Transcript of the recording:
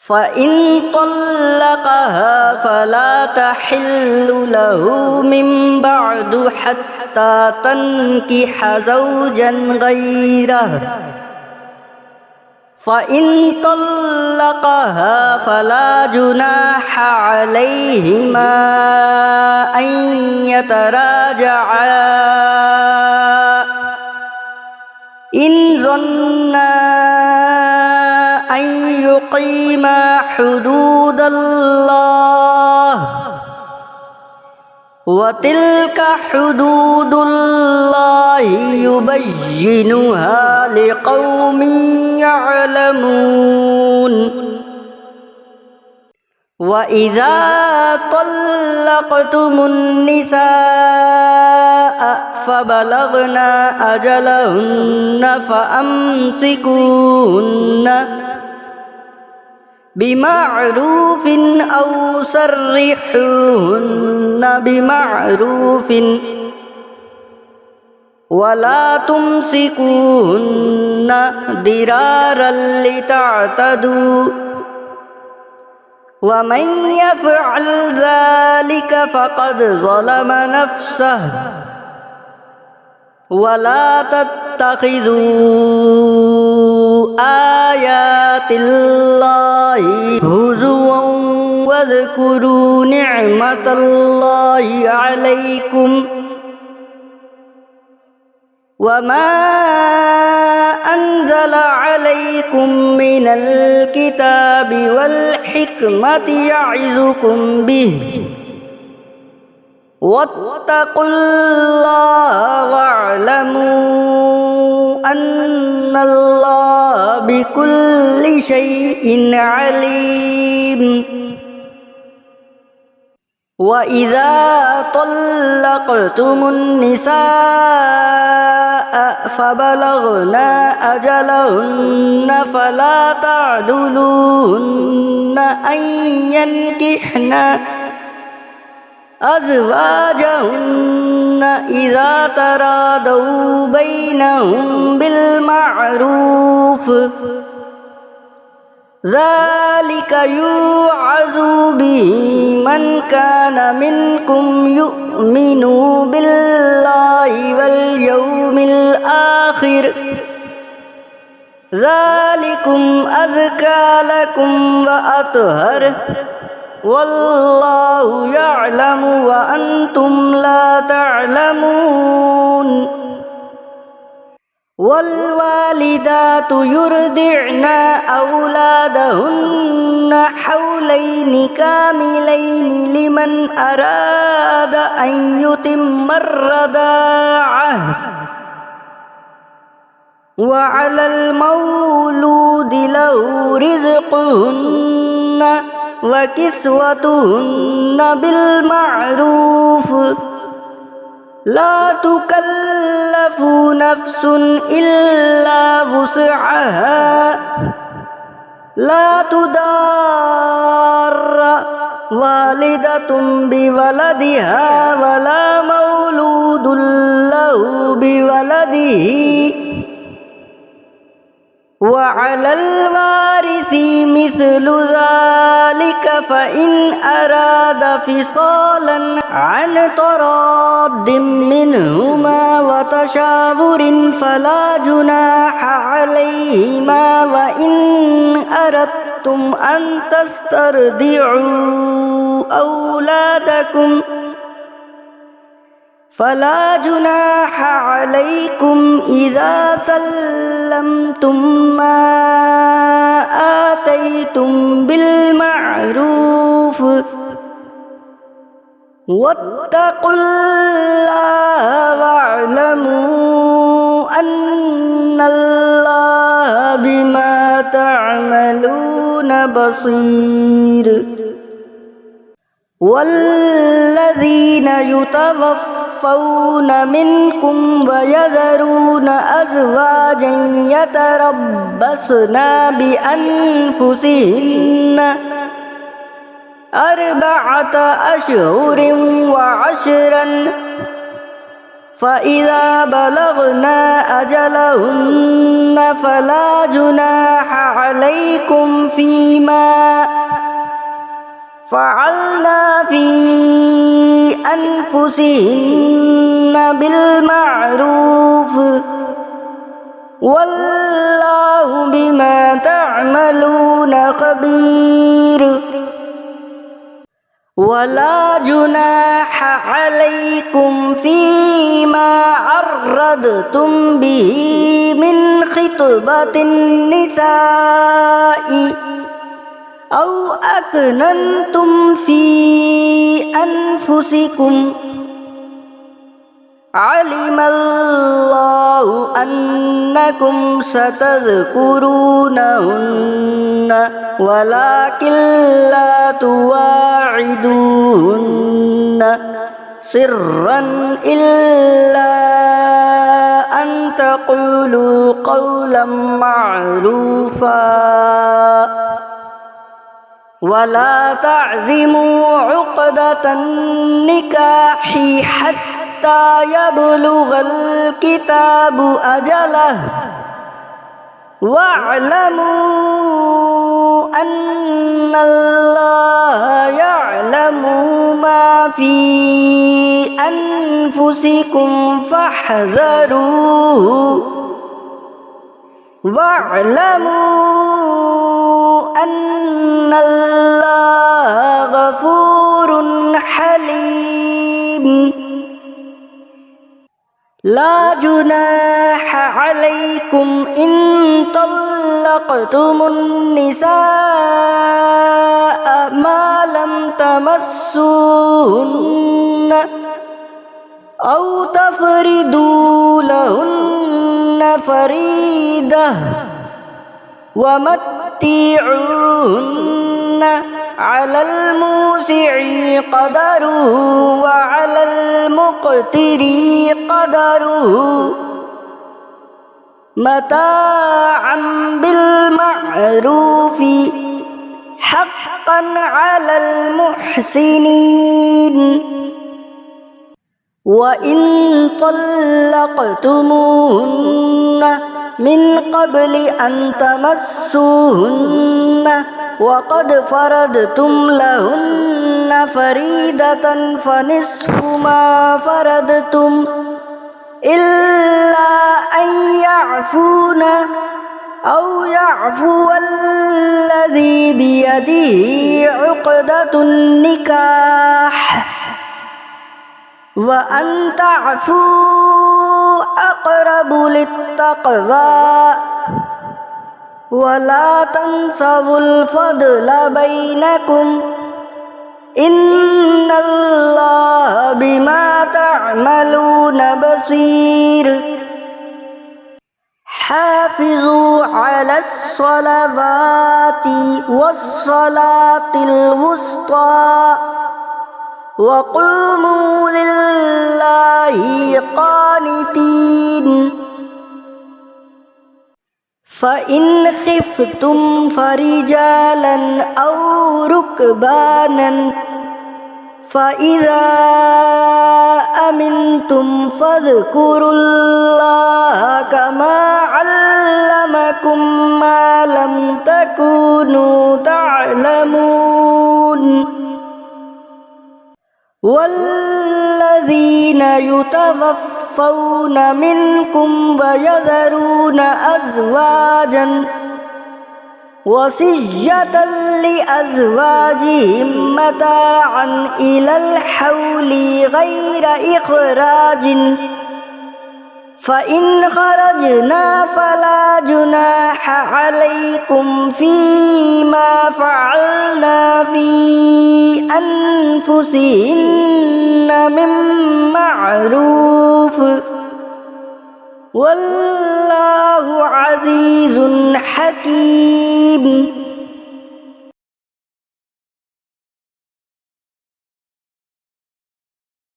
फ़इन तल्लक़हा फ़ला तहिल्लु लहू मिन बअदु हत्ता तन्किहा ज़ौजन गैरहु फ़इन तल्लक़हा फ़ला जुनाहा अलैहिमा अन यतराजआ इन ज़न्ना अन युक़ीमा हुदूदल्लाह व तिल्का हुदूदुल्लाहि युबय्यिनुहा लिक़ौमिन यअलमून। व इज़ा तल्लक़तुमुन निसाअ फ़बलग़ना अजलहुन्न फ़अम्सिकूहुन्न बिमअरूफ़िन औ सर्रिहूहुन्न बिमअरूफ़िन वला तुमसिकूहुन्न दिरारन लितअतदू वमन यफ़अल ज़ालिक फ़क़द ज़लम नफ़्सहु वला तत्तख़िज़ू आयातिल्लाहि हुज़ुवन वज़्कुरू निअमतल्लाहि अलैकुम वमा अंज़ल अलैकुम मिनल किताबि वल हिक्मति यअज़ुकुम बिहि वत्तक़ुल्लाह वअलमू अन्नल्लाह बिकुल्लि शैइन अलीम। व इज़ा तल्लक़तुमुन निसाअ फ़बलग़ना अजलहुन्न फ़ला तअदुलूहुन्न अन यनकिहना अज़वाजहुन्न इज़ा तरादौ बैनहुम बिलमअरूफ़ ज़ालिक युअज़ु बिहि मन कान मिनकुम युमिनु बिल्लाहि वल यौमिल आखिर ज़ालिकुम अज़का लकुम व अत्हर वल्लाहु यअलमु व अंतुम ला तअलमून। वल्वालिदातु युरदिअना औलादहुन्न हौलैनि कामिलैनि लिमन अराद अन युतिम्मर रदाअह व अलल मौलूदि लहू रिज़्क़ुहुन्न व किस्वतुहुन्न बिलमअरूफ़ ला तुकल्लफु नफ्सुन इल्ला वुस्अहा ला तुदार्र वालिदतुन बिवलदिहा वला मौलूदुन लहू बिवलदिही वअलल वारिसि मिस्लु ज़ालिक फ़इन अरादा फ़िसालन अन तराद्दिम मिनहुमा व तशावुरिन फ़ला जुनाहा अलैहिमा व इन अरदतुम अन तस्तरदिउ औलादकुम फ़ला जुनाहा अलैकुम इज़ा सल्लमतुम मा आतैतुम बिलमअरूफ़ वत्तक़ुल्लाह वअलमू अन्नल्लाह बिमा तअमलून बसीर। वल्लज़ीन युतवफ़्फ़ौन मिनकुम वयज़रून अज़वाजन यतरब्बस्ना बिअन्फुसिहिन्न अर्बअत अश्हुरिन व अश्रन फ़इज़ा बलग़ना अजलहुन्न فلا جناح عليكم فيما فعلنا في أنفسهن بالمعروف والله بما تعملون خبير ولا جناح عليكم فيما عرضتم به من خطبة النساء أو أكننتم في أنفسكم علم الله أنكم ستذكرونهن ولكن لا تواعدوهن سرا إلا أن تقولوا قولا معروفا ولا تعزموا عقدة النكاح حتى يبلغ الكتاب أجله واعلموا أن الله يعلم ما في أنفسكم فاحذروه واعلموا أن الله غفور حليم لا جناح عليكم إن طلقتم النساء ما لم تمسوهن أو تفرضوا لهن فريضة ومتعوهن على الموسع قدره وعلى المقتر قدره متاعا بالمعروف حقا على المحسنين وإن طلقتموهن من قبل أن تمسوهن وقد فرضتم لهن فريضة فنصف ما فرضتم إلا أن يعفون أو يعفو الذي بيده عقدة النكاح وأن تعفوا أقرب للتقوى ولا تنسوا الفضل بينكم إن الله بما تعملون بصير حافظوا على الصلوات والصلاة الوسطى وقوموا لله قانتين فإن خفتم فرجالا أو ركبانا فإذا أمنتم فاذكروا الله كما علمكم ما لم تكونوا تعلمون والذين يتوفون منكم ويذرون أزواجا وصية لأزواجهم متاعا إلى الحول غير إخراج فإن خرجنا فلا جناح عليكم فيما فعلنا في أنفسهن من معروف والله عزيز حكيم